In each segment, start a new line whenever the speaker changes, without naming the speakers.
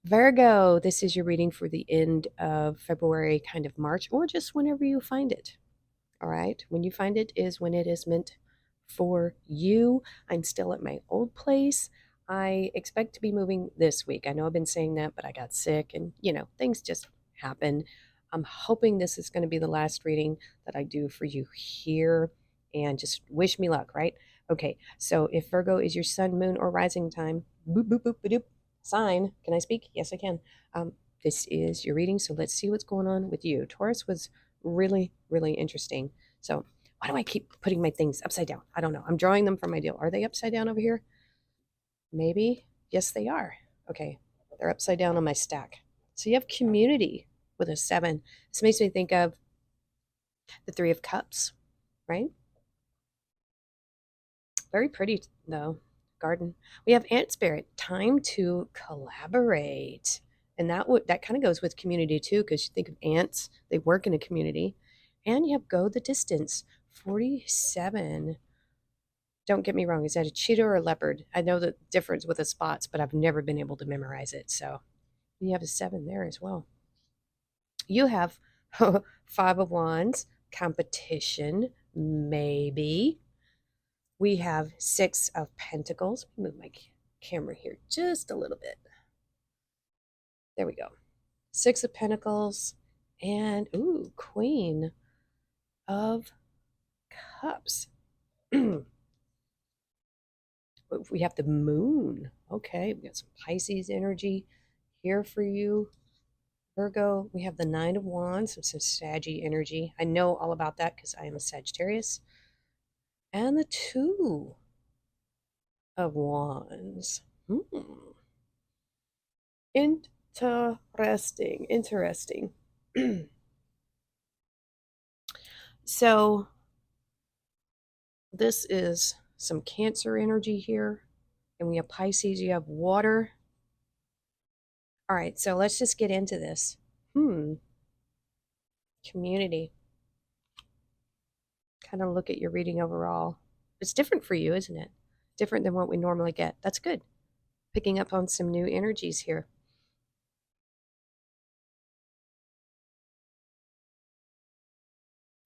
Virgo, this is your reading for the end of February, kind of March, or just whenever you find it. All right. When you find it is when it is meant for you. I'm still at my old place. I expect to be moving this week. I know I've been saying that, but I got sick and, things just happen. I'm hoping this is going to be the last reading that I do for you here and just wish me luck, right? Okay. So if Virgo is your sun, moon, or rising time, boop, boop, boop, boop, boop, sign. Can I speak? Yes, I can. This is your reading. So let's see what's going on with you. Taurus was really, really interesting. So why do I keep putting my things upside down? I don't know. I'm drawing them from my deal. Are they upside down over here? Maybe. Yes, they are. Okay. They're upside down on my stack. So you have community with a 7. This makes me think of the 3 of Cups, right? Very pretty, though. Garden. We have Ant Spirit. Time to collaborate. And that kind of goes with community too, because you think of ants, they work in a community. And you have Go the Distance. 47. Don't get me wrong, is that a cheetah or a leopard? I know the difference with the spots, but I've never been able to memorize it. So you have a 7 there as well. You have 5 of Wands, competition, maybe. We have 6 of Pentacles. Move my camera here just a little bit. There we go. 6 of Pentacles and, Queen of Cups. We have the moon. Okay, we got some Pisces energy here for you. Virgo, we have the 9 of Wands, some Saggy energy. I know all about that because I am a Sagittarius. And the 2 of Wands. Interesting, interesting. So this is some Cancer energy here. And we have Pisces, you have water. All right, so let's just get into this. Community. Kind of look at your reading overall. It's different for you, isn't it? Different than what we normally get. That's good. Picking up on some new energies here.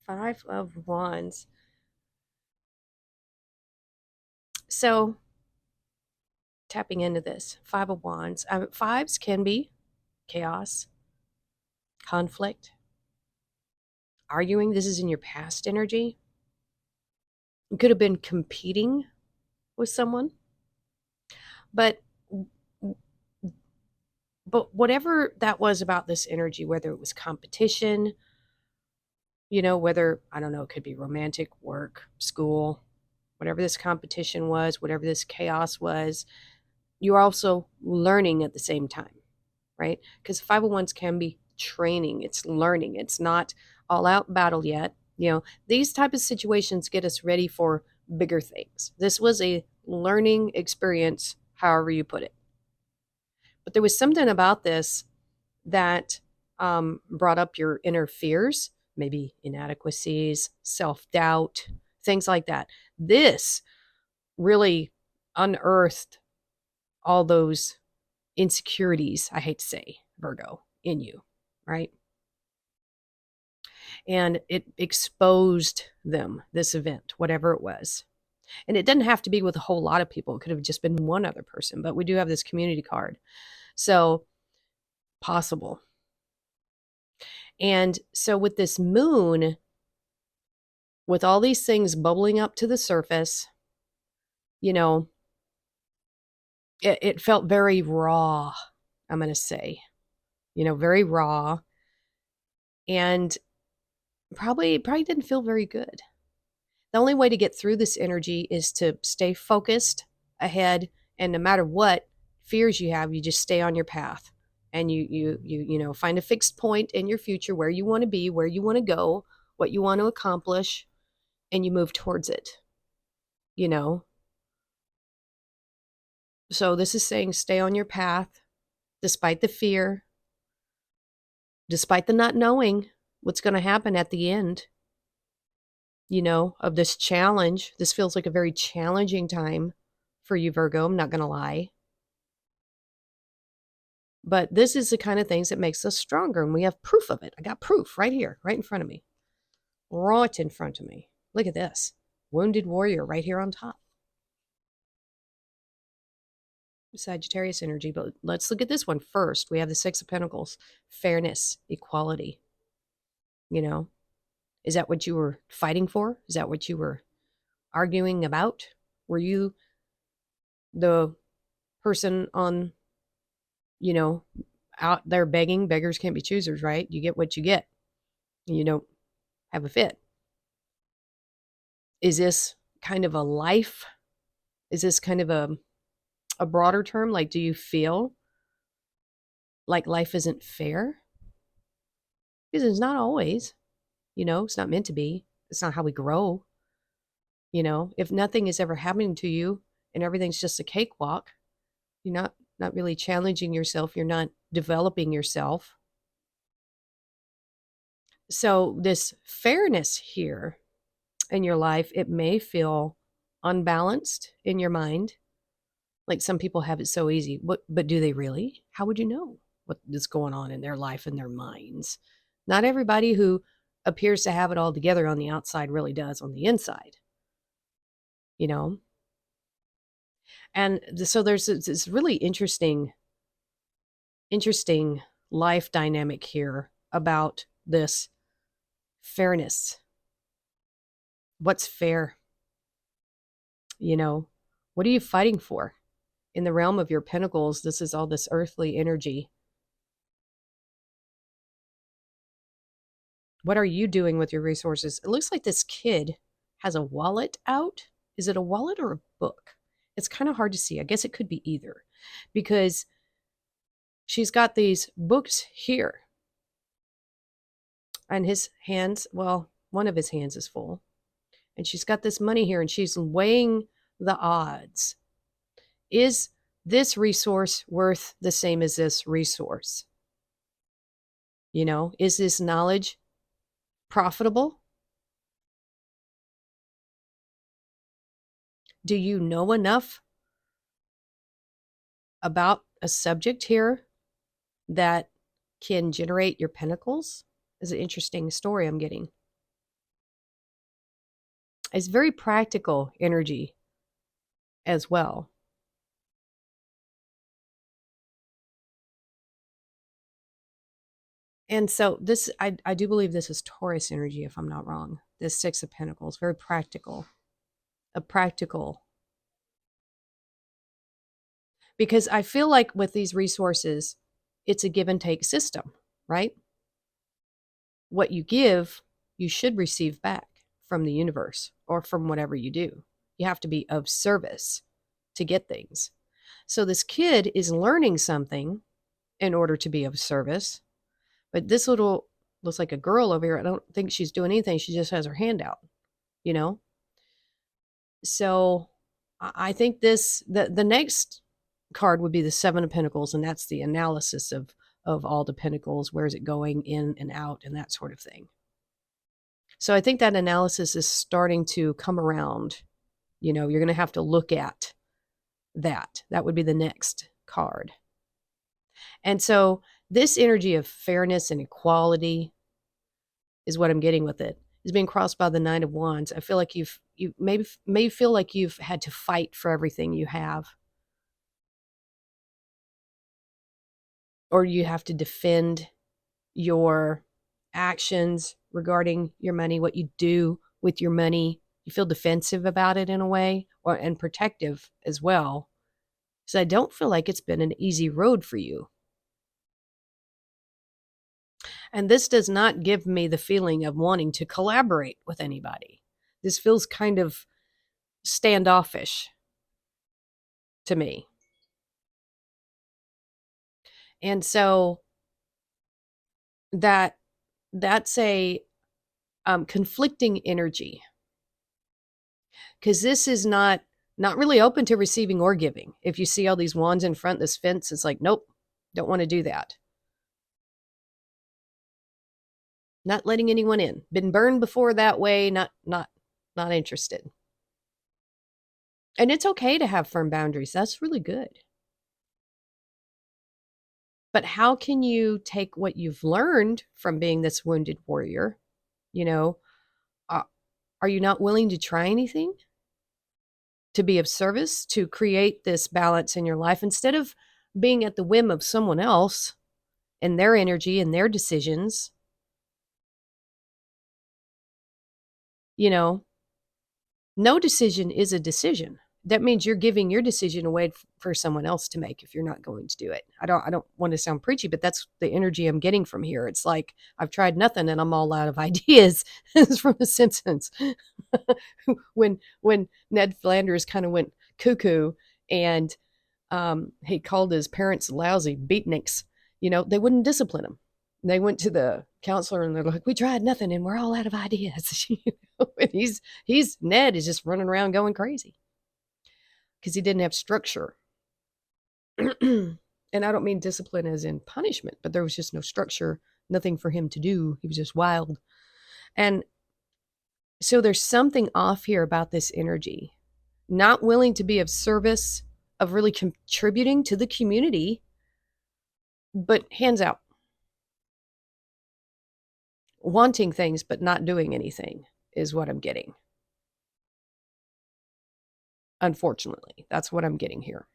5 of Wands. So, tapping into this, 5 of Wands. Fives can be chaos, conflict, arguing. This is in your past energy. You could have been competing with someone, but whatever that was about this energy, whether it was competition, whether, I don't know, it could be romantic, work, school, whatever this competition was, whatever this chaos was, you're also learning at the same time, right? Because 501s can be training, it's learning, it's not all out battle yet. These type of situations get us ready for bigger things. This was a learning experience, however you put it. But there was something about this that brought up your inner fears, maybe inadequacies, self-doubt, things like that. This really unearthed all those insecurities, I hate to say, Virgo, in you, right? And it exposed them, this event, whatever it was. And it doesn't have to be with a whole lot of people. It could have just been one other person, but we do have this community card. So, possible. And so with this moon, with all these things bubbling up to the surface, it felt very raw, I'm going to say, very raw, and probably didn't feel very good. The only way to get through this energy is to stay focused ahead, and no matter what fears you have, you just stay on your path, and you find a fixed point in your future where you want to be, where you want to go, what you want to accomplish, and you move towards it. So this is saying stay on your path despite the fear, despite the not knowing what's going to happen at the end, of this challenge. This feels like a very challenging time for you, Virgo. I'm not going to lie. But this is the kind of things that makes us stronger, and we have proof of it. I got proof right here, right in front of me. Right in front of me. Look at this. Wounded warrior right here on top. Sagittarius energy, but let's look at this one first. We have the Six of Pentacles, fairness, equality. You know, is that what you were fighting for? Is that what you were arguing about? Were you the person on, you know, out there begging? Beggars can't be choosers, right? You get what you get. You don't have a fit. Is this kind of a life? Is this kind of a broader term? Like, do you feel like life isn't fair? Because it's not always, it's not meant to be. It's not how we grow. If nothing is ever happening to you and everything's just a cakewalk, you're not really challenging yourself. You're not developing yourself. So this fairness here in your life, it may feel unbalanced in your mind. Like some people have it so easy. But do they really? How would you know what is going on in their life and their minds? Not everybody who appears to have it all together on the outside really does on the inside. You know? And so there's this really interesting life dynamic here about this fairness. What's fair? What are you fighting for? In the realm of your pentacles, this is all this earthly energy. What are you doing with your resources? It looks like this kid has a wallet out. Is it a wallet or a book? It's kind of hard to see. I guess it could be either, because she's got these books here. And his hands, well, one of his hands is full. And she's got this money here and she's weighing the odds. Is this resource worth the same as this resource? Is this knowledge profitable? Do you know enough about a subject here that can generate your pentacles? Is an interesting story I'm getting. It's very practical energy as well. And so this, I do believe this is Taurus energy, if I'm not wrong. This Six of Pentacles, very practical. A practical. Because I feel like with these resources, it's a give and take system, right? What you give, you should receive back from the universe or from whatever you do. You have to be of service to get things. So this kid is learning something in order to be of service. But this little, looks like a girl over here. I don't think she's doing anything. She just has her hand out, So I think the next card would be the Seven of Pentacles, and that's the analysis of all the pentacles. Where is it going in and out and that sort of thing. So I think that analysis is starting to come around. You're going to have to look at that. That would be the next card. And so this energy of fairness and equality is what I'm getting with it. Is being crossed by the Nine of Wands. I feel like you may feel like you've had to fight for everything you have. Or you have to defend your actions regarding your money, what you do with your money. You feel defensive about it in a way, and protective as well. So I don't feel like it's been an easy road for you. And this does not give me the feeling of wanting to collaborate with anybody. This feels kind of standoffish to me. And so that's a conflicting energy, because this is not really open to receiving or giving. If you see all these wands in front, this fence, it's like, nope, don't want to do that. Not letting anyone in. Been burned before that way. Not interested. And it's okay to have firm boundaries. That's really good. But how can you take what you've learned from being this wounded warrior? You know, uh, are you not willing to try anything to be of service, to create this balance in your life instead of being at the whim of someone else and their energy and their decisions? You know, no decision is a decision. That means you're giving your decision away for someone else to make if you're not going to do it. I don't want to sound preachy, but that's the energy I'm getting from here. It's like I've tried nothing and I'm all out of ideas. It's from The Simpsons. When Ned Flanders kind of went cuckoo and he called his parents lousy beatniks, they wouldn't discipline him. They went to the counselor and they're like, "We tried nothing and we're all out of ideas." And he's Ned is just running around going crazy because he didn't have structure. And I don't mean discipline as in punishment, but there was just no structure, nothing for him to do. He was just wild. And so there's something off here about this energy. Not willing to be of service, of really contributing to the community, but hands out. Wanting things, but not doing anything is what I'm getting. Unfortunately, that's what I'm getting here.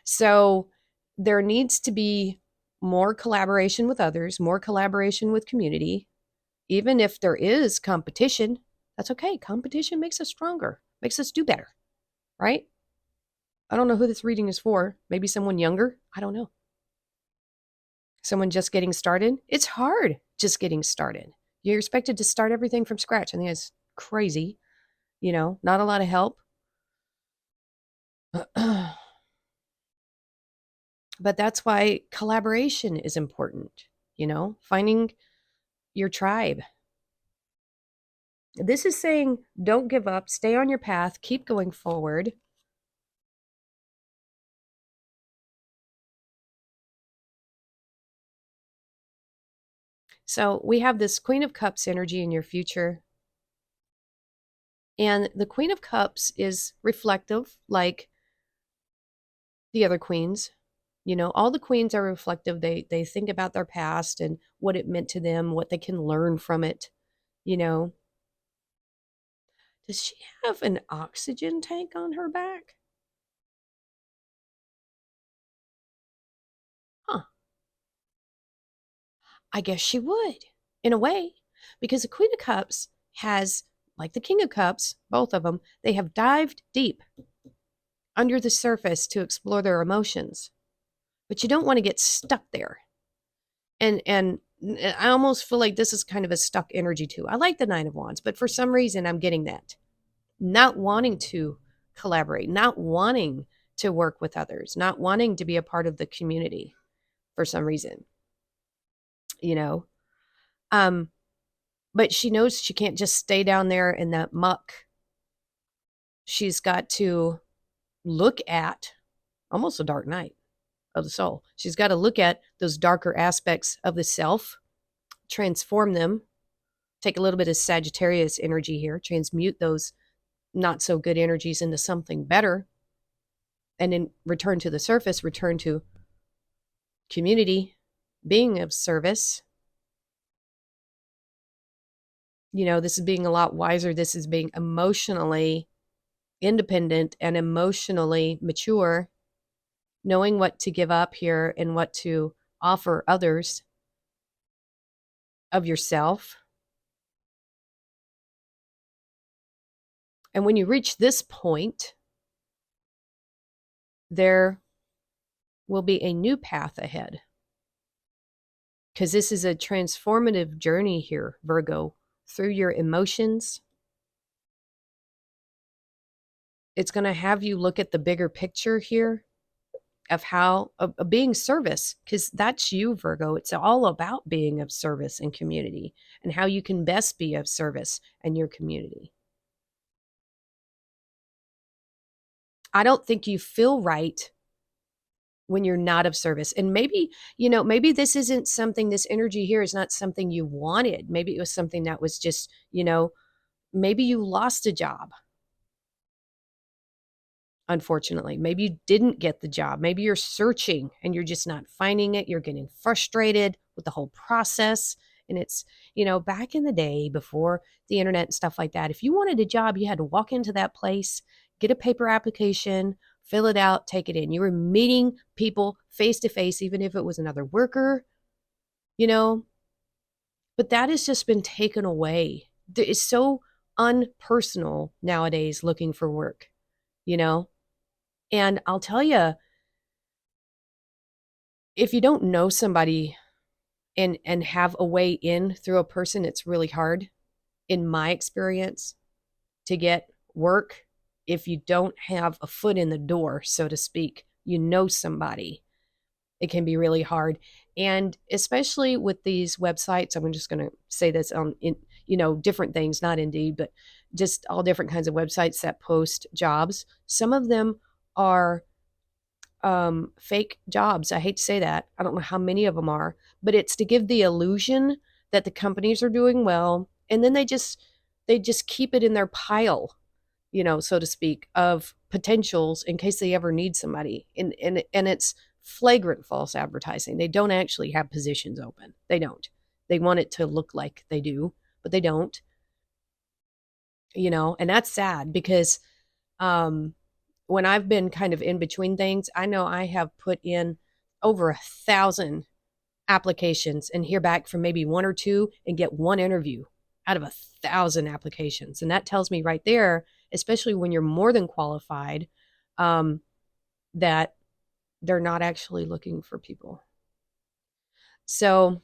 So there needs to be more collaboration with others, more collaboration with community. Even if there is competition, that's okay. Competition makes us stronger, makes us do better, right? I don't know who this reading is for. Maybe someone younger. I don't know. Someone just getting started. It's hard just getting started. You're expected to start everything from scratch. I think it's crazy. Not a lot of help. But that's why collaboration is important, finding your tribe. This is saying don't give up, stay on your path, keep going forward. So we have this Queen of Cups energy in your future. And the Queen of Cups is reflective, like the other queens. All the queens are reflective. They think about their past and what it meant to them, what they can learn from it. Does she have an oxygen tank on her back? Huh. I guess she would, in a way, because the Queen of Cups has, like the King of Cups, both of them, they have dived deep under the surface to explore their emotions. But you don't want to get stuck there. And I almost feel like this is kind of a stuck energy too. I like the Nine of Wands, but for some reason I'm getting that. Not wanting to collaborate, not wanting to work with others, not wanting to be a part of the community for some reason. But she knows she can't just stay down there in that muck. She's got to look at almost a dark night of the soul. She's got to look at those darker aspects of the self, transform them, take a little bit of Sagittarius energy here, transmute those not so good energies into something better, and then return to the surface, return to community, being of service. This is being a lot wiser. This is being emotionally independent and emotionally mature, knowing what to give up here and what to offer others of yourself. And when you reach this point, there will be a new path ahead. Because this is a transformative journey here, Virgo, through your emotions. It's going to have you look at the bigger picture here of how of being service, because that's you, Virgo. It's all about being of service and community and how you can best be of service in your community. I don't think you feel right when you're not of service. And maybe, maybe this isn't something, this energy here is not something you wanted. Maybe it was something that was just, maybe you lost a job. unfortunately. Maybe you didn't get the job. Maybe you're searching and you're just not finding it. You're getting frustrated with the whole process. And it's, back in the day before the internet and stuff like that, if you wanted a job, you had to walk into that place, get a paper application, fill it out, take it in. You were meeting people face to face, even if it was another worker, you know, but that has just been taken away. It's so unpersonal nowadays looking for work, you know? And I'll tell you, if you don't know somebody and have a way in through a person, it's really hard, in my experience, to get work if you don't have a foot in the door, so to speak. Somebody. It can be really hard. And especially with these websites, I'm just going to say this on different things, not Indeed, but just all different kinds of websites that post jobs. Some of them are fake jobs. I hate to say that. I don't know how many of them are, but it's to give the illusion that the companies are doing well, and then they just keep it in their pile, so to speak, of potentials in case they ever need somebody. And it's flagrant false advertising. They don't actually have positions open. They don't. They want it to look like they do, but they don't. And that's sad because um when I've been kind of in between things, I know I have put in over 1,000 applications and hear back from maybe one or two and get one interview out of 1,000 applications. And that tells me right there, especially when you're more than qualified, that they're not actually looking for people. So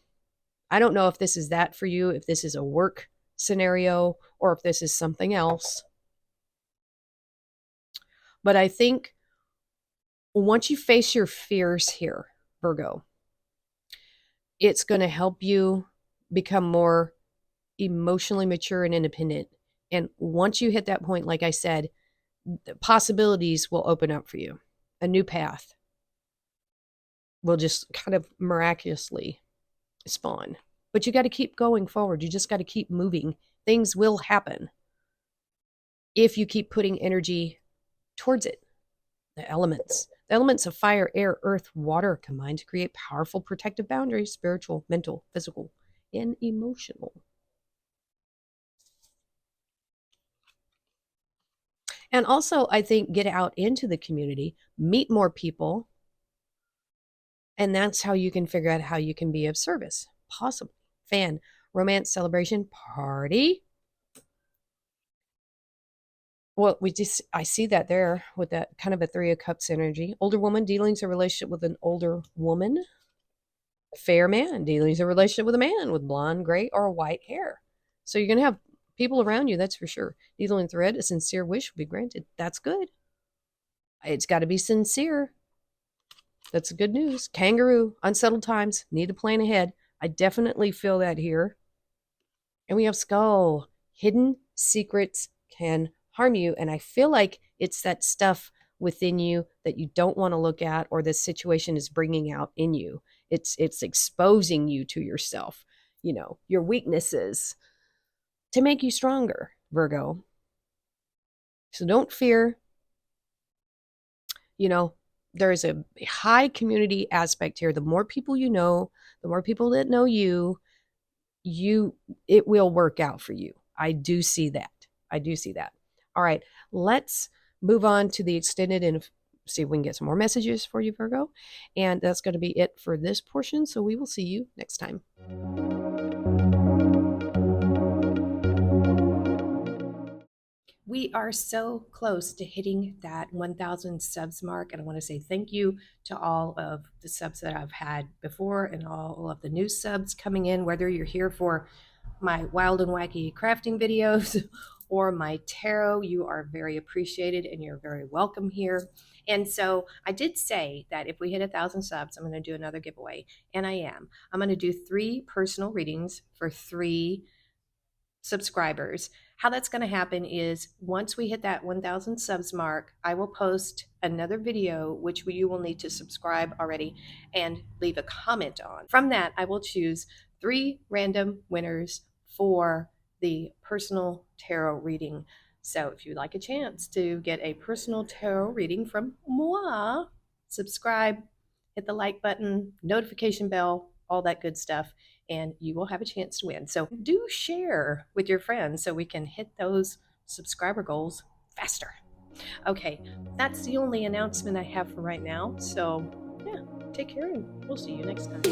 I don't know if this is that for you, if this is a work scenario, or if this is something else. But I think once you face your fears here, Virgo, it's going to help you become more emotionally mature and independent. And once you hit that point, like I said, the possibilities will open up for you. A new path will just kind of miraculously spawn. But you got to keep going forward. You just got to keep moving. Things will happen if you keep putting energy towards it. The elements of fire, air, earth, water combine to create powerful protective boundaries, spiritual, mental, physical, and emotional. And also, I think get out into the community, meet more people, and that's how you can figure out how you can be of service. Possibly. Fan, romance, celebration, party. Well, I see that there with that kind of a Three of Cups energy. Older woman, dealings a relationship with an older woman. Fair man, dealings a relationship with a man with blonde, gray, or white hair. So you're going to have people around you, that's for sure. Needle and thread, a sincere wish will be granted. That's good. It's got to be sincere. That's good news. Kangaroo, unsettled times, need to plan ahead. I definitely feel that here. And we have skull. Hidden secrets can harm you. And I feel like it's that stuff within you that you don't want to look at or this situation is bringing out in you. It's exposing you to yourself, your weaknesses to make you stronger, Virgo. So don't fear. There's a high community aspect here. The more people you know, the more people that know you, it will work out for you. I do see that. All right, let's move on to the extended and see if we can get some more messages for you, Virgo. And that's going to be it for this portion. So we will see you next time. We are so close to hitting that 1,000 subs mark. And I want to say thank you to all of the subs that I've had before and all of the new subs coming in, whether you're here for my wild and wacky crafting videos or my tarot. You are very appreciated and you're very welcome here. And so I did say that if we hit 1,000 subs, I'm going to do another giveaway. And I am. I'm going to do 3 personal readings for 3 subscribers. How that's going to happen is once we hit that 1,000 subs mark, I will post another video, which you will need to subscribe already and leave a comment on. From that, I will choose 3 random winners for the personal tarot reading So if you'd like a chance to get a personal tarot reading from moi, subscribe, hit the like button, notification bell, all that good stuff, and you will have a chance to win. So do share with your friends so we can hit those subscriber goals faster. Okay, that's the only announcement I have for right now. So, yeah, take care and we'll see you next time.